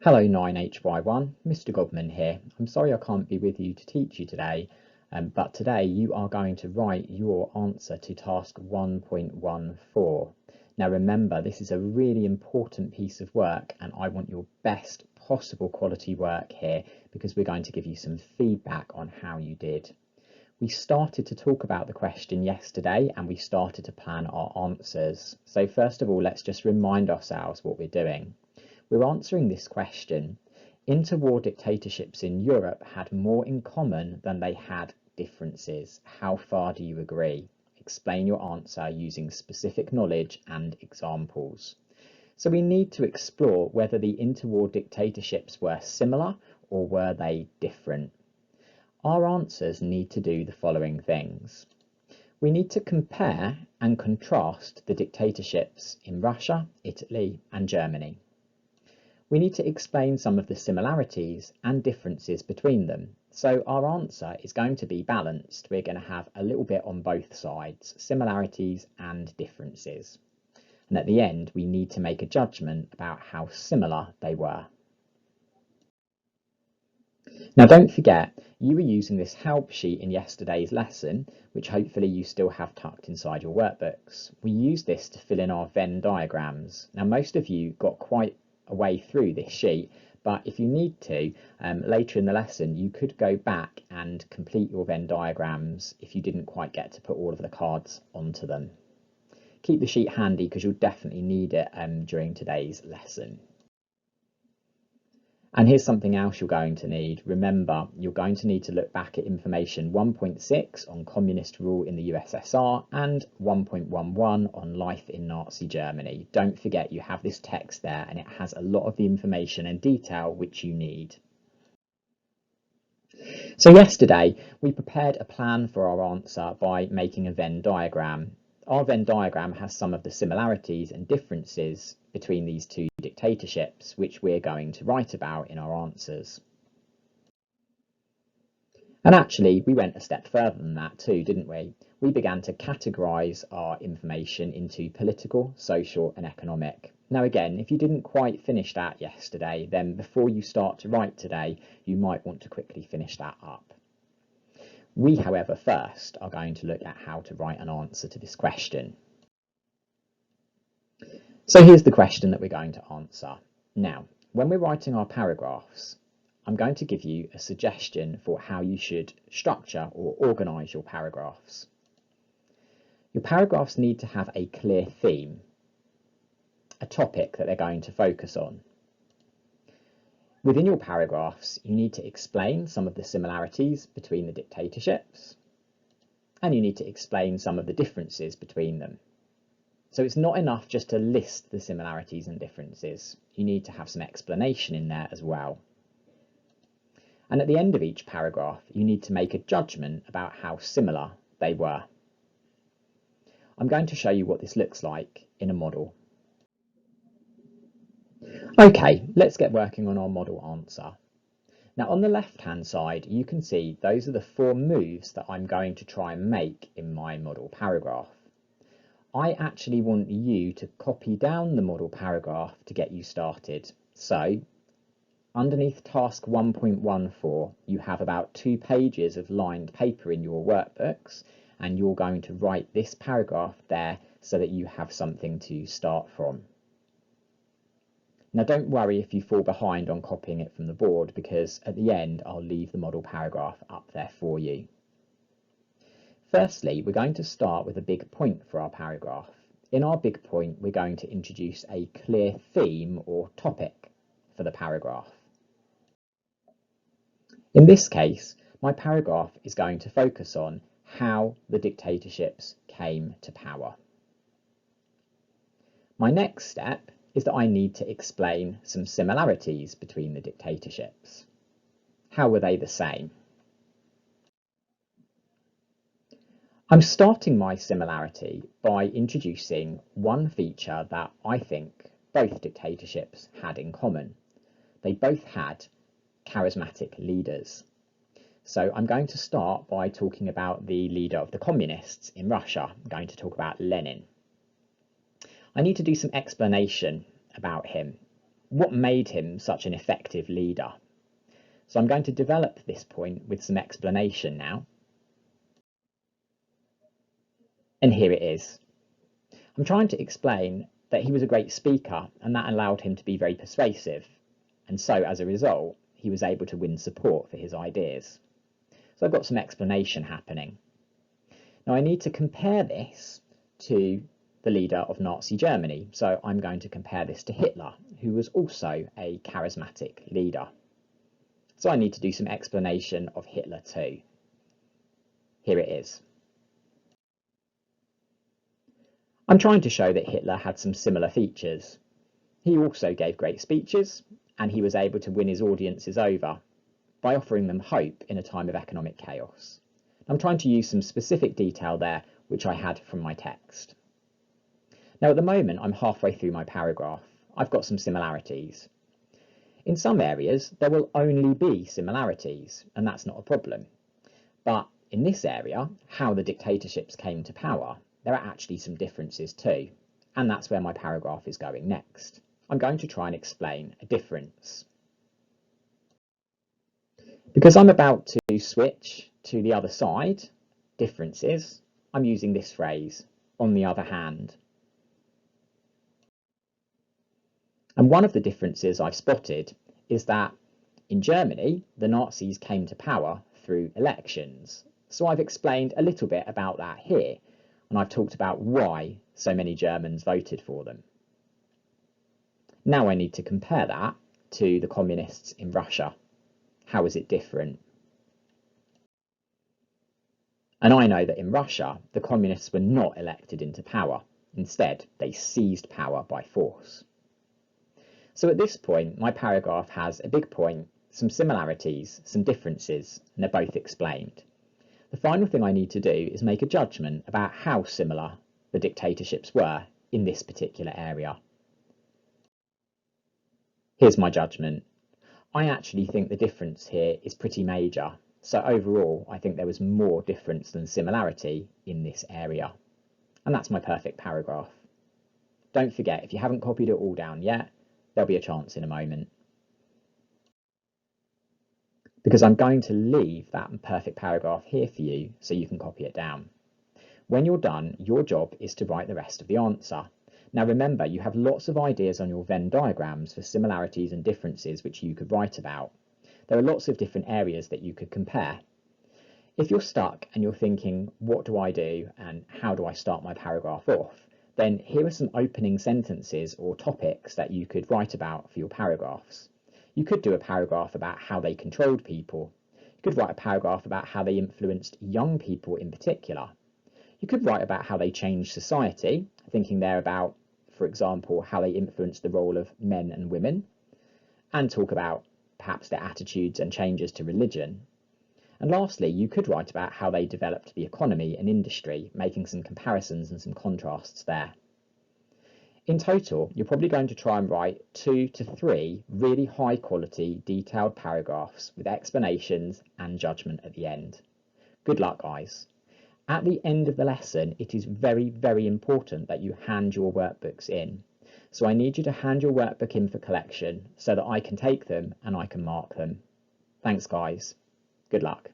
Hello 9HY1, Mr. Godman here. I'm sorry I can't be with you to teach you today, but today you are going to write your answer to task 1.14. Now remember, this is a really important piece of work and I want your best possible quality work here because we're going to give you some feedback on how you did. We started to talk about the question yesterday and we started to plan our answers. So first of all, let's just remind ourselves what we're doing. We're answering this question. Interwar dictatorships in Europe had more in common than they had differences. How far do you agree? Explain your answer using specific knowledge and examples. So we need to explore whether the interwar dictatorships were similar or were they different. Our answers need to do the following things. We need to compare and contrast the dictatorships in Russia, Italy and Germany. We need to explain some of the similarities and differences between them. So our answer is going to be balanced. We're going to have a little bit on both sides, similarities and differences. And at the end, we need to make a judgment about how similar they were. Now don't forget, you were using this help sheet in yesterday's lesson, which hopefully you still have tucked inside your workbooks. We use this to fill in our Venn diagrams. Now most of you got quite a way through this sheet, but if you need to, later in the lesson, you could go back and complete your Venn diagrams if you didn't quite get to put all of the cards onto them. Keep the sheet handy because you'll definitely need it during today's lesson. And here's something else you're going to need. Remember, you're going to need to look back at information 1.6 on communist rule in the USSR and 1.11 on life in Nazi Germany. Don't forget you have this text there and it has a lot of the information and detail which you need. So yesterday we prepared a plan for our answer by making a Venn diagram. Our Venn diagram has some of the similarities and differences between these two dictatorships, which we're going to write about in our answers. And actually, we went a step further than that too, didn't we? We began to categorise our information into political, social and economic. Now again, if you didn't quite finish that yesterday, then before you start to write today, you might want to quickly finish that up. We, however, first are going to look at how to write an answer to this question. So here's the question that we're going to answer. Now, when we're writing our paragraphs, I'm going to give you a suggestion for how you should structure or organise your paragraphs. Your paragraphs need to have a clear theme, a topic that they're going to focus on. Within your paragraphs, you need to explain some of the similarities between the dictatorships, and you need to explain some of the differences between them. So it's not enough just to list the similarities and differences. You need to have some explanation in there as well. And at the end of each paragraph, you need to make a judgment about how similar they were. I'm going to show you what this looks like in a model. Okay, let's get working on our model answer. Now on the left-hand side, you can see those are the 4 moves that I'm going to try and make in my model paragraph. I actually want you to copy down the model paragraph to get you started. So underneath task 1.14, you have about 2 pages of lined paper in your workbooks, and you're going to write this paragraph there so that you have something to start from. Now don't worry if you fall behind on copying it from the board, because at the end I'll leave the model paragraph up there for you. Firstly, we're going to start with a big point for our paragraph. In our big point, we're going to introduce a clear theme or topic for the paragraph. In this case, my paragraph is going to focus on how the dictatorships came to power. My next step is that I need to explain some similarities between the dictatorships. How were they the same? I'm starting my similarity by introducing one feature that I think both dictatorships had in common. They both had charismatic leaders. So I'm going to start by talking about the leader of the communists in Russia. I'm going to talk about Lenin. I need to do some explanation about him. what made him such an effective leader? So I'm going to develop this point with some explanation now. And here it is. I'm trying to explain that he was a great speaker, and that allowed him to be very persuasive. And so as a result, he was able to win support for his ideas. So I've got some explanation happening. Now I need to compare this to the leader of Nazi Germany. So I'm going to compare this to Hitler, who was also a charismatic leader. So I need to do some explanation of Hitler too. Here it is. I'm trying to show that Hitler had some similar features. He also gave great speeches, and he was able to win his audiences over by offering them hope in a time of economic chaos. I'm trying to use some specific detail there, which I had from my text. Now at the moment, I'm halfway through my paragraph. I've got some similarities. In some areas, there will only be similarities, and that's not a problem. But in this area, how the dictatorships came to power, there are actually some differences too, and that's where my paragraph is going next. I'm going to try and explain a difference. Because I'm about to switch to the other side, differences, I'm using this phrase, on the other hand. And one of the differences I've spotted is that in Germany, the Nazis came to power through elections. So I've explained a little bit about that here, and I've talked about why so many Germans voted for them. Now I need to compare that to the communists in Russia. How is it different? And I know that in Russia, the communists were not elected into power. Instead, they seized power by force. So at this point, my paragraph has a big point, some similarities, some differences, and they're both explained. The final thing I need to do is make a judgment about how similar the dictatorships were in this particular area. Here's my judgment. I actually think the difference here is pretty major. So overall, I think there was more difference than similarity in this area. And that's my perfect paragraph. Don't forget, if you haven't copied it all down yet, there'll be a chance in a moment. Because I'm going to leave that perfect paragraph here for you so you can copy it down. When you're done, your job is to write the rest of the answer. Now remember, you have lots of ideas on your Venn diagrams for similarities and differences which you could write about. There are lots of different areas that you could compare. If you're stuck and you're thinking, what do I do and how do I start my paragraph off? Then here are some opening sentences or topics that you could write about for your paragraphs. You could do a paragraph about how they controlled people. You could write a paragraph about how they influenced young people in particular. You could write about how they changed society, thinking there about, for example, how they influenced the role of men and women, and talk about perhaps their attitudes and changes to religion. And lastly, you could write about how they developed the economy and industry, making some comparisons and some contrasts there. In total, you're probably going to try and write 2 to 3 really high quality, detailed paragraphs with explanations and judgment at the end. Good luck, guys. At the end of the lesson, it is very, very important that you hand your workbooks in. So I need you to hand your workbook in for collection so that I can take them and I can mark them. Thanks, guys. Good luck.